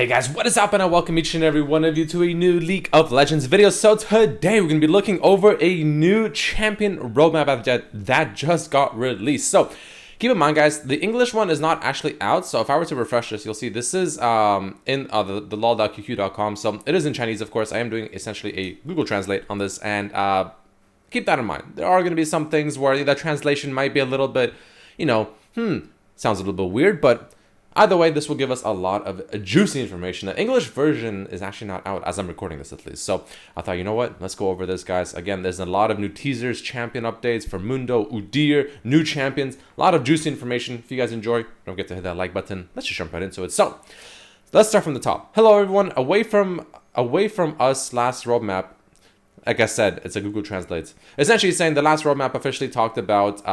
Hey guys, what is up, and I welcome each and every one of you to a new League of Legends video. So today we're going to be looking over a new champion roadmap that just got released. So keep in mind guys, the English one is not actually out, so if I were to refresh this, you'll see this is in the lol.qq.com, so it is in Chinese of course. I am doing essentially a Google Translate on this, and keep that in mind. There are going to be some things where the translation might be a little bit, sounds a little bit weird, but either way, this will give us a lot of juicy information. The English version is actually not out as I'm recording this at least. So I thought, you know what? Let's go over this, guys. Again, there's a lot of new teasers, champion updates for Mundo, UDYR, new champions. A lot of juicy information. If you guys enjoy, don't forget to hit that like button. Let's just jump right into it. So let's start from the top. Hello, everyone. Away from us last roadmap. Like I said, it's a Google Translate. Essentially saying the last roadmap officially talked about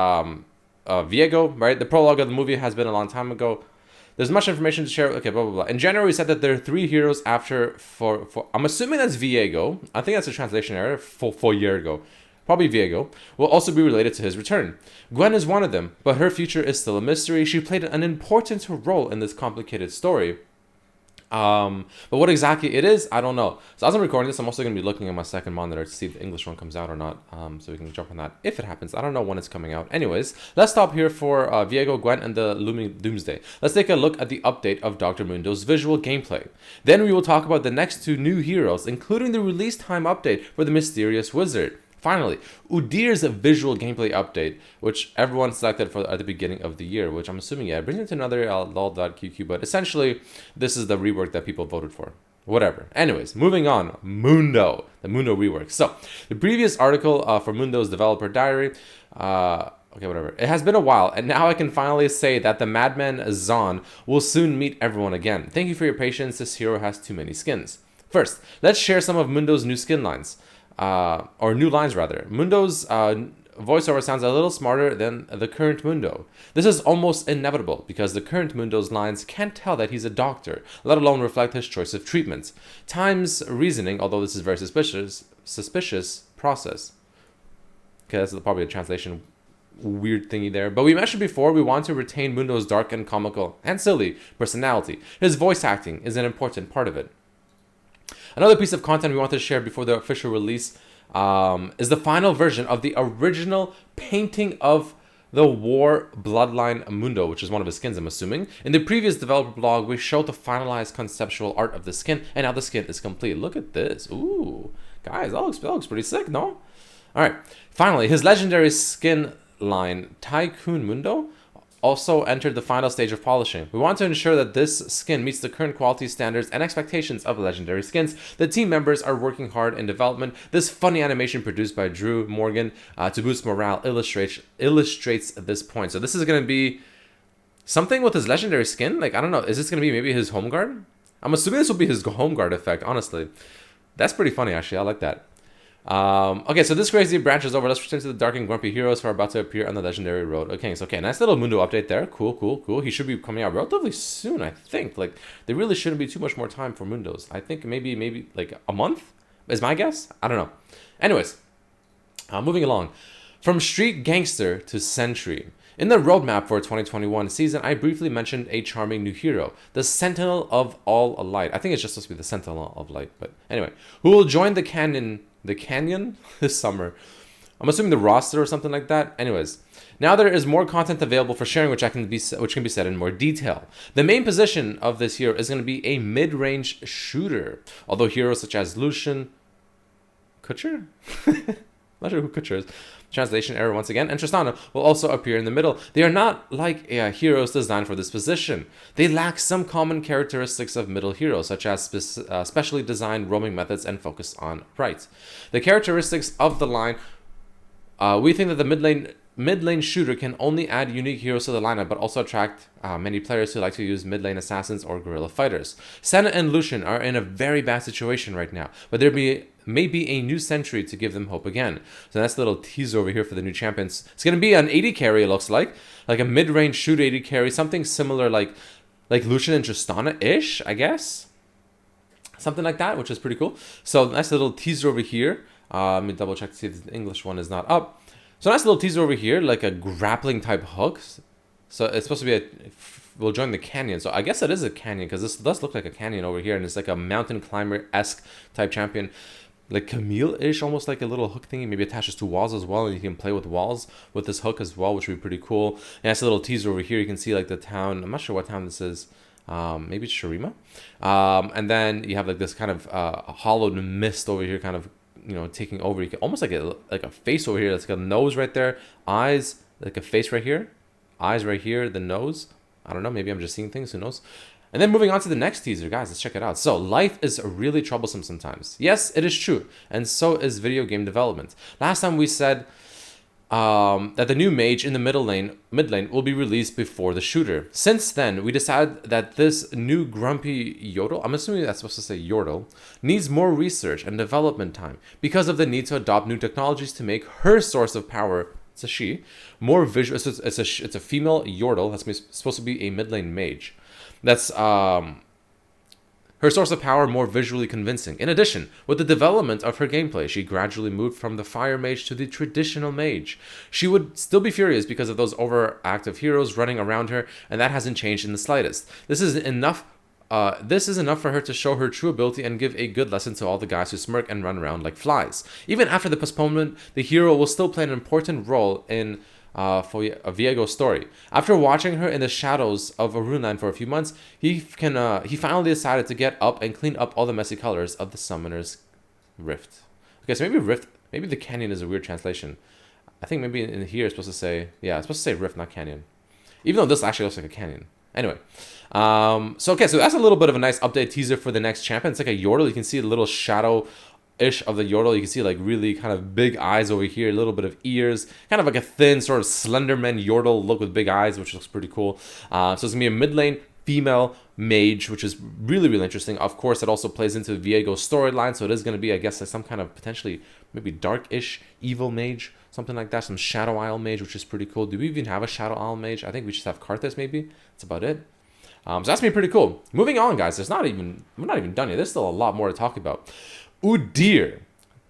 Viego, right? The prologue of the movie has been a long time ago. There's much information to share. Okay, blah, blah, blah. In January, we said that there are 3 heroes after for I'm assuming that's Viego. I think that's a translation error for year ago. Probably Viego. Will also be related to his return. Gwen is one of them, but her future is still a mystery. She played an important role in this complicated story. But what exactly it is, I don't know. So as I'm recording this, I'm also going to be looking at my second monitor to see if the English one comes out or not. So we can jump on that if it happens. I don't know when it's coming out. Anyways, let's stop here for Viego, Gwen, and the looming doomsday. Let's take a look at the update of Dr. Mundo's visual gameplay. Then we will talk about the next 2 new heroes, including the release time update for the mysterious wizard. Finally, UDYR's visual gameplay update, which everyone selected for at the beginning of the year, which I'm assuming, yeah, brings it to another lol.qq, but essentially, this is the rework that people voted for. Whatever. Anyways, moving on. Mundo. The Mundo rework. So, the previous article for Mundo's developer diary, okay, whatever. It has been a while, and now I can finally say that the madman Zahn will soon meet everyone again. Thank you for your patience. This hero has too many skins. First, let's share some of Mundo's new skin lines. Or new lines rather. Mundo's voiceover sounds a little smarter than the current Mundo. This is almost inevitable because the current Mundo's lines can't tell that he's a doctor, let alone reflect his choice of treatments. Time's reasoning, although this is very suspicious process. Okay, that's probably a translation weird thingy there. But we mentioned before, we want to retain Mundo's dark and comical and silly personality. His voice acting is an important part of it. Another piece of content we want to share before the official release is the final version of the original painting of the War Bloodline Mundo, which is one of his skins, I'm assuming. In the previous developer blog, we showed the finalized conceptual art of the skin, and now the skin is complete. Look at this. Ooh, guys, that looks pretty sick, no? All right. Finally, his legendary skin line, Tycoon Mundo, also entered the final stage of polishing. We want to ensure that this skin meets the current quality standards and expectations of legendary skins. The team members are working hard in development. This funny animation produced by Drew Morgan to boost morale illustrates this point. So this is going to be something with his legendary skin? Like, I don't know. Is this going to be maybe his home guard? I'm assuming this will be his home guard effect, honestly. That's pretty funny, actually. I like that. Okay, so this crazy branches over. Let's return to the dark and grumpy heroes who are about to appear on the legendary road. Okay, so nice little Mundo update there. Cool. He should be coming out relatively soon, I think. Like, there really shouldn't be too much more time for Mundos. I think maybe like a month is my guess. I don't know. Anyways, moving along. From street gangster to sentry. In the roadmap for 2021 season, I briefly mentioned a charming new hero, the Sentinel of All Light. I think it's just supposed to be the Sentinel of Light, but anyway, who will join the canyon this summer. I'm assuming the roster or something like that. Anyways, now there is more content available for sharing, which can be said in more detail. The main position of this hero is going to be a mid-range shooter, although heroes such as Lucian Kutcher? Not sure who Kutcher is. Translation error once again. And Tristana will also appear in the middle. They are not like heroes designed for this position. They lack some common characteristics of middle heroes, such as specially designed roaming methods and focus on right. The characteristics of the line, we think that the mid lane shooter can only add unique heroes to the lineup, but also attract many players who like to use mid lane assassins or guerrilla fighters. Senna and Lucian are in a very bad situation right now, but may be a new century to give them hope again. So that's a little teaser over here for the new champions. It's going to be an 80 carry, it looks like a mid-range shoot 80 carry, something similar like Lucian and Tristana-ish, I guess. Something like that, which is pretty cool. So nice little teaser over here. Let me double check to see if the English one is not up. So nice little teaser over here, like a grappling type hook. So it's supposed to be a will join the canyon. So I guess it is a canyon because this does look like a canyon over here, and it's like a mountain climber-esque type champion. Like Camille-ish, almost like a little hook thingy, maybe attaches to walls as well, and you can play with walls with this hook as well, which would be pretty cool. And that's a little teaser over here. You can see like the town. I'm not sure what town this is. Maybe it's Shurima. And then you have like this kind of hollowed mist over here, kind of, you know, taking over. You can almost like a face over here. That's like a nose right there, eyes, like a face right here, eyes right here, the nose. I don't know. Maybe I'm just seeing things. Who knows? And then moving on to the next teaser, guys, let's check it out. So, life is really troublesome sometimes. Yes, it is true. And so is video game development. Last time we said that the new mage in the mid lane will be released before the shooter. Since then, we decided that this new grumpy yodel, I'm assuming that's supposed to say yordle, needs more research and development time because of the need to adopt new technologies to make her source of power, it's a she, more visual. It's a female yordle that's supposed to be a mid lane mage. That's her source of power more visually convincing. In addition, with the development of her gameplay, she gradually moved from the fire mage to the traditional mage. She would still be furious because of those overactive heroes running around her, and that hasn't changed in the slightest. This is enough for her to show her true ability and give a good lesson to all the guys who smirk and run around like flies. Even after the postponement, the hero will still play an important role in for Viego's story. After watching her in the shadows of a runeland for a few months, he finally decided to get up and clean up all the messy colors of the Summoner's Rift. Okay, so maybe the canyon is a weird translation. I think maybe in here it's supposed to say, yeah, it's supposed to say Rift, not canyon. Even though this actually looks like a canyon. Anyway, so that's a little bit of a nice update teaser for the next champion. It's like a yordle. You can see a little shadow-ish of the yordle. You can see like really kind of big eyes over here, a little bit of ears, kind of like a thin sort of Slenderman yordle look with big eyes, which looks pretty cool. So it's gonna be a mid lane female mage, which is really, really interesting. Of course, it also plays into Viego's storyline, so it is gonna be, I guess, like some kind of potentially maybe dark-ish evil mage, something like that. Some Shadow Isle mage, which is pretty cool. Do we even have a Shadow Isle mage? I think we just have Karthus, maybe. That's about it. So that's gonna be pretty cool. Moving on, guys. We're not even done yet. There's still a lot more to talk about. UDYR.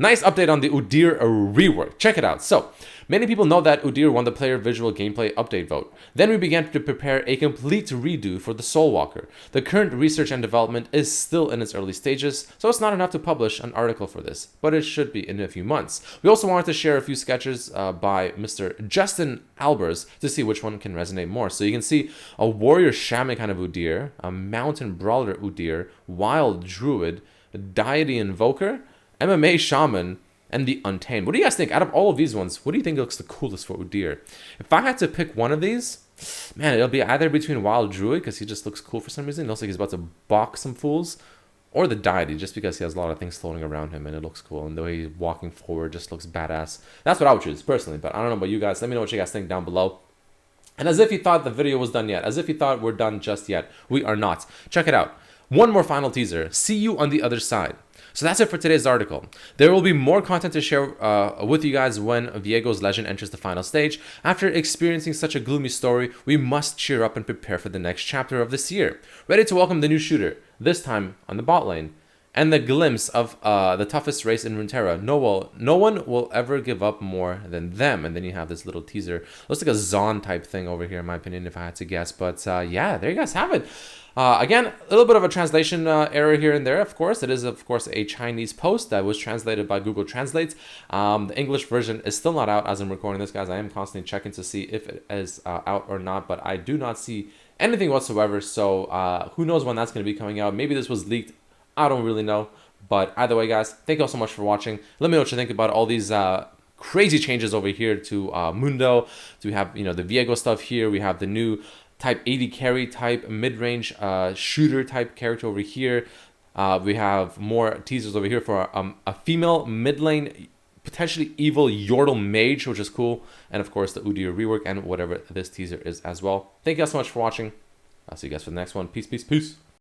Nice update on the UDYR rework. Check it out. So, many people know that UDYR won the player visual gameplay update vote. Then we began to prepare a complete redo for the Soul Walker. The current research and development is still in its early stages, so it's not enough to publish an article for this, but it should be in a few months. We also wanted to share a few sketches by Mr. Justin Albers to see which one can resonate more. So you can see a warrior shaman kind of UDYR, a mountain brawler UDYR, wild druid, deity invoker, MMA shaman, and the Untamed. What do you guys think? Out of all of these ones, what do you think looks the coolest for UDYR? If I had to pick one of these, man, it'll be either between Wild Druid, because he just looks cool for some reason. It looks like he's about to box some fools, or the Deity, just because he has a lot of things floating around him, and it looks cool. And the way he's walking forward just looks badass. That's what I would choose, personally, but I don't know about you guys. Let me know what you guys think down below. And as if you thought the video was done yet, as if you thought we're done just yet, we are not. Check it out. One more final teaser. See you on the other side. So that's it for today's article. There will be more content to share with you guys when Viego's legend enters the final stage. After experiencing such a gloomy story, we must cheer up and prepare for the next chapter of this year. Ready to welcome the new shooter, this time on the bot lane. And the glimpse of the toughest race in Runeterra. No one will ever give up more than them. And then you have this little teaser. Looks like a Zon type thing over here, in my opinion, if I had to guess. But yeah, there you guys have it. Again, a little bit of a translation error here and there, of course. It is, of course, a Chinese post that was translated by Google Translate. The English version is still not out as I'm recording this, guys. I am constantly checking to see if it is out or not, but I do not see anything whatsoever. So who knows when that's going to be coming out. Maybe this was leaked. I don't really know. But either way, guys, thank you all so much for watching. Let me know what you think about all these crazy changes over here to Mundo. Do we have, you know, the Viego stuff here? We have the new type 80 carry type mid-range shooter type character over here. We have more teasers over here for a female mid lane, potentially evil Yordle mage, which is cool. And of course the UDYR rework and whatever this teaser is as well. Thank you guys so much for watching. I'll see you guys for the next one. Peace, peace, peace.